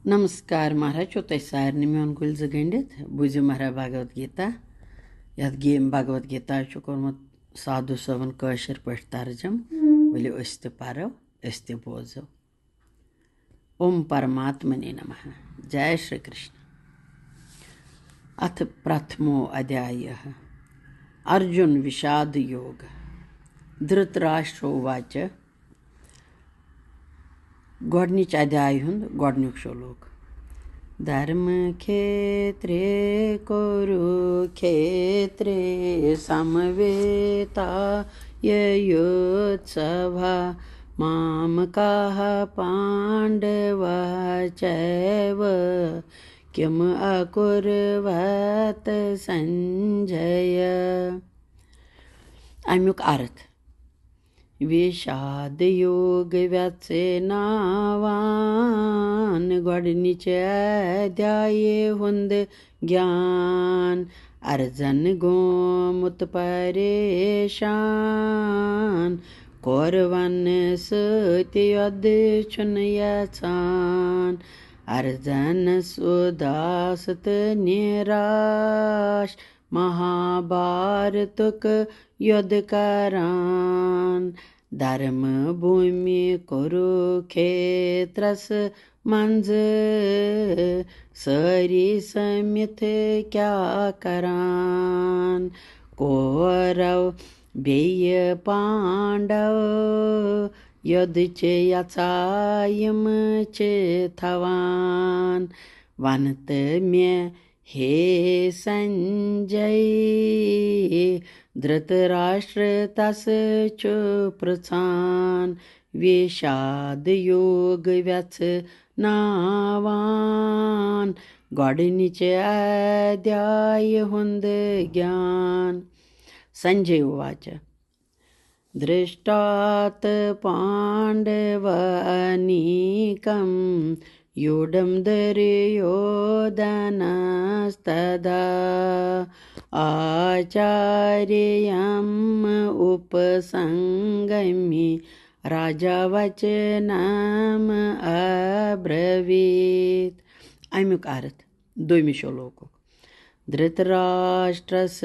नमस्कार महाराज छो तुम सारे मेन गुल गंडित बूझो महाराज भगवत गीता ये भगवत गीता कोर्मुत साधु सबन कशर पे तर्जम वलो परो बोजो। ओम परमात्मने नमः। जय श्री कृष्ण। अथ प्रथमो अध्याय अर्जुन विषाद योग। धृतराष्ट्रोवाच गोडनिच अध्याय हुंद गोडनुक श्लोक। धर्म क्षेत्रे कुरुक्षेत्रे समवेता योत्सवा मामकाः पांडवा चैव किम अकुर्वत संजय। अमुक अर्थ विषाद योग व्यसेनावान गोडनिच अध्याय हुंद ज्ञान। अर्जन गोमुत परेशान कौरवन सत्य युद्ध चुन यसान। अर्जन सुदासत निराश महाभारतक युद्ध करान। धर्म भूमि कुरुक्षेत्रस मंज सरी समित क्या करान। कौरव बेय पांडव युद्ध चे यचायम चे थवान। वनत में हे संजय धृतराष्ट्र तस चो प्रचान। विषाद योग व्यसनावान गोडनिच अध्याय हुंद ज्ञान। संजय उवाच दृष्टात पांडवानीकं यूढं दुर्योधनस्तदा आचार्यम् उपसंगम्य राजा वचनम् अब्रवीत्। अमुक अर्थ दोमी श्लोक। धृतराष्ट्रस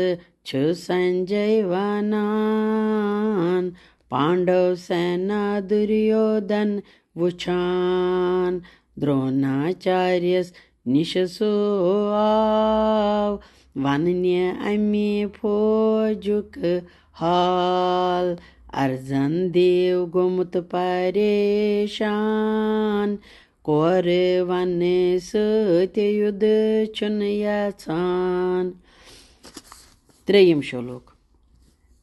छ संजय वनान पांडव सेना दुर्योधन वुछान। द्रोणाचार्यस निशसो आव वन्य अमी फौजुक हाल। अर्जन देव गोमुत परेशान कौरवन सत्य युद्ध चुन यसान। त्रयम श्लोक।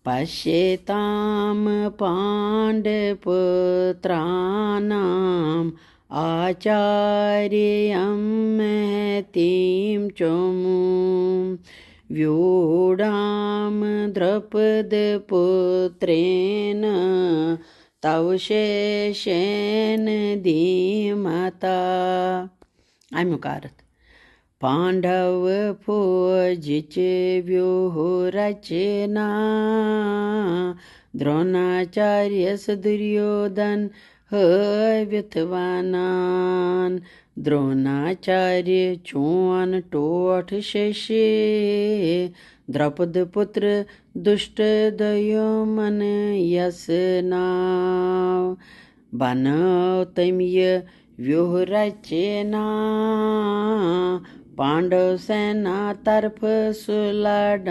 पश्येताम पांडवपुत्राणाम आचार्यं महतीं चमूं व्यूढां द्रौपदपुत्रेण तव शेषेण धीमता। अमुक अर्थ पांडव फौजिच व्यूह रचना द्रोणाचार्यस दुर्योधन हविथवानान। द्रोणाचार्य चौन टोठ शिष्य द्रौपद पुत्र दुष्ट दयोमन यस नाव। बनव तमिय व्यूह रचना पांडव सेना तरफ सुलडान।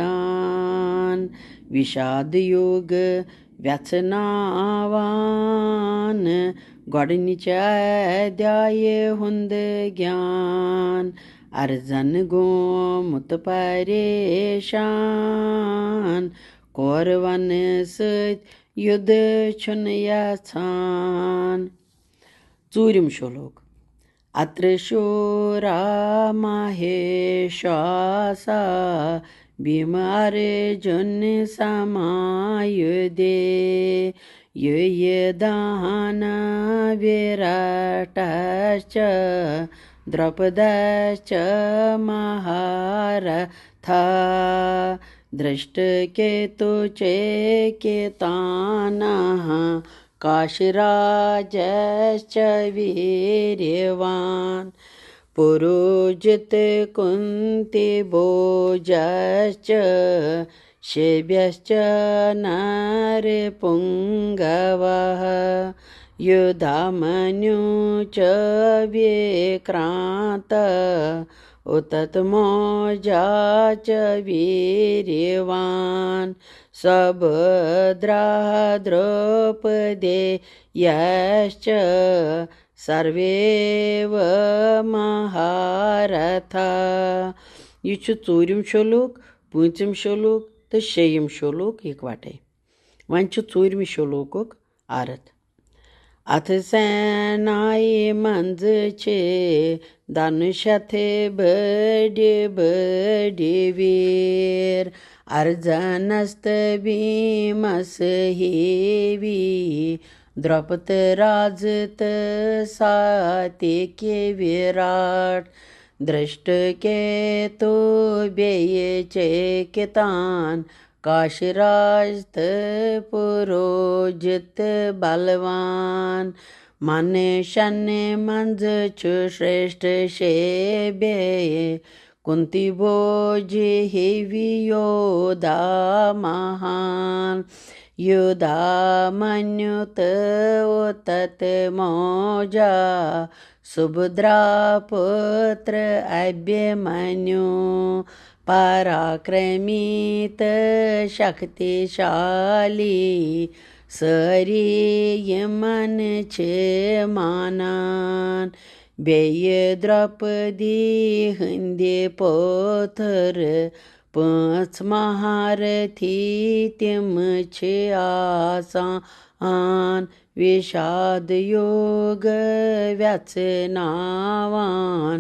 विषाद योग व्यसनावान गोडनिच अध्याय हुंद ज्ञान। अर्जन गोमुत परेशान कौरवन सत्य युद्ध चुन यसान। चूरिम श्लोक। अत्र शूरा माहेशासा भीमार्जुन समायुधे युयुधान विराटश्च द्रौपदश्च महारथा। दृष्टकेतुचेकितानः काशीराजश्च वीर्यवान् पुरोजित कुन्ति भोजश्च शिव्यश्च नरपुङ्गवः युधामन्यु च विक्रान्त उत्तमौजा च वीर्यवान् सुभद्रा द्रौपदेयश्च सर्वेव महारथा। यह ूरम शोलूक, पूंचम शोलूक तो शेयम शोलूक इकवटे। वन ूरम शोलूक अर्थ। अथ सेनाई मंज छे धनुषथ बड़े बड़े वीर अर्जनस्त भीमस हेवी द्रौपद राजत सात्विके विराट दृष्ट के तो बेय चेकितान काशीराज पुरोजित बलवान मन शन मंज छु श्रेष्ठ शेबे कुंती भोज हेवी योधा महान युधा मन्युत तत मौजा सुभद्रा पुत्र अभिमन्यु पराक्रमित शक्तिशाली सरी यमन छे मानान बेय द्रौपदी हिंदे पोथर पांच महारथी तिम छे आसान विषाद योग व्यसनावान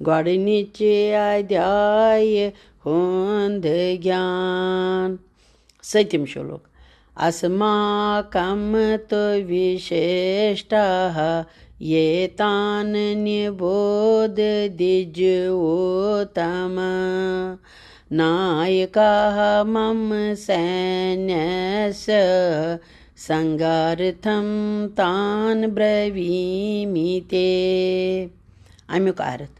गॉडनीचे अध्याय होंद ज्ञान। सत्यम श्लोक। अस्माकं तो विशिष्टाः ये तान् निबोध द्विजोत्तम नायकाः मम सैन्यस्य संगार्थं तान् ब्रवीमि ते। अमुक अर्थ।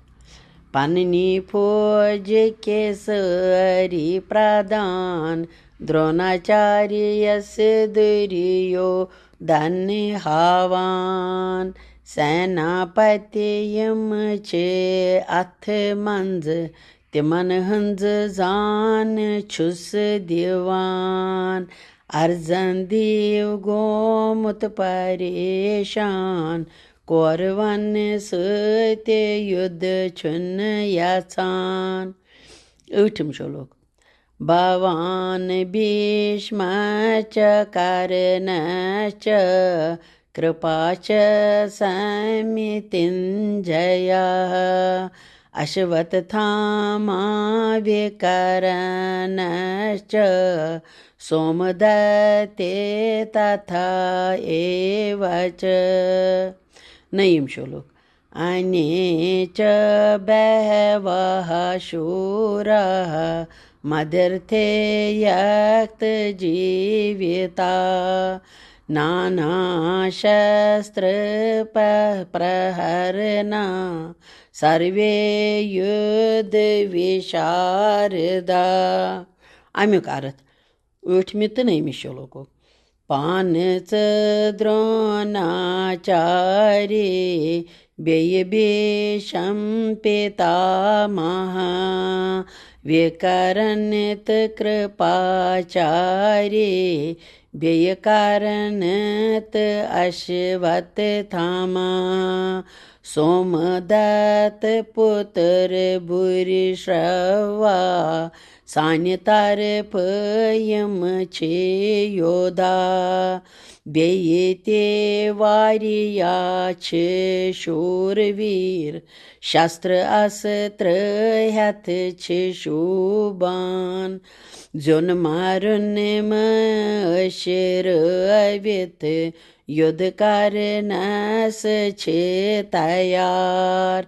पाणिनि फौज केसरी प्रधान द्रोणाचार्यस्य दुर्योधन हावान सेनापति यम छे अथ मंज तिमन हंज जान छुस दीवान अर्जन देव गोमुत परेशान कौरवन सत्य युद्ध छुन याचान। ऊठम श्लोक। भवान भीष्म च कर्णश्च कृपा च समितिञ्जयः अश्वत्थामा विकर्णश्च सोमदत्ते तथा एव च। नयम श्लोक। अन्ये च बहवः शूराः मदर्थे यक्तजीविता नानाशस्त्रप्रहरणा सर्वे युद्धविशारदा। अमुक अर्थ। ऊठमी तो नयमी श्लोक। पानच द्रोणाचार्य व्यय भीषम पितामह विकर्णित कृपाचार्य व्ययकारणत अश्वत्थामा सोमदत्त पुत्र भूरिश्रवा सान्यतार पयम छे योधा बेयते वारिया छे शूरवीर शस्त्र अस्त्र हथ छे शुबान जोन मारुन मशर अवित युद्ध करनस छे तैयार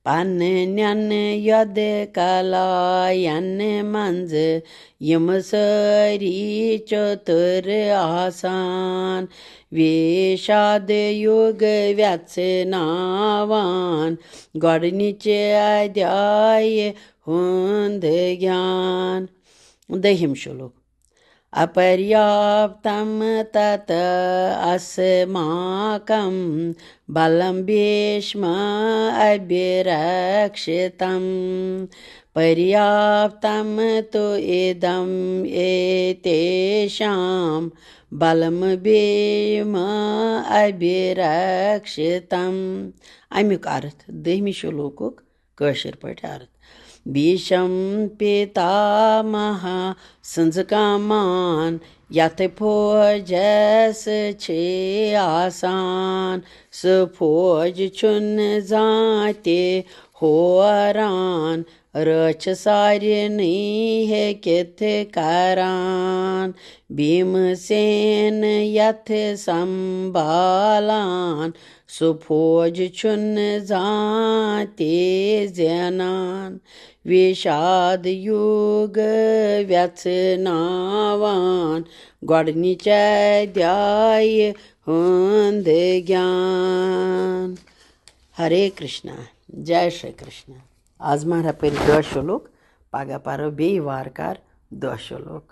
पन्नन यद कलायन मंज यम सारी चतुर आसान वेशाद युग व्यचनावान गडनिचे अध्याय हुंद ज्ञान। 10 श्लोक। अपर्याप्तं तत अस्माकं बलं भीष्म अभिरक्षितं पर्याप्तं तु इदं एतेषां बलं भीम अभिरक्षितं। अमिक अर्थ 10 श्लोकुक कशर पट अर्थ। भीषम पितामह संज कामान यथ फौजस छे आसान स फौज चुन जाते होरान रच सारनी है कित करान भीमसेन यथ संभालान सुफौज चुन जाते जनान विषाद युग व्यचनावान गडनिच अध्याय हुंद ज्ञान। हरे कृष्णा, जय श्री कृष्ण। आज मारा पर 10 श्लोक, पगह परो बे वारकार 10 श्लोक।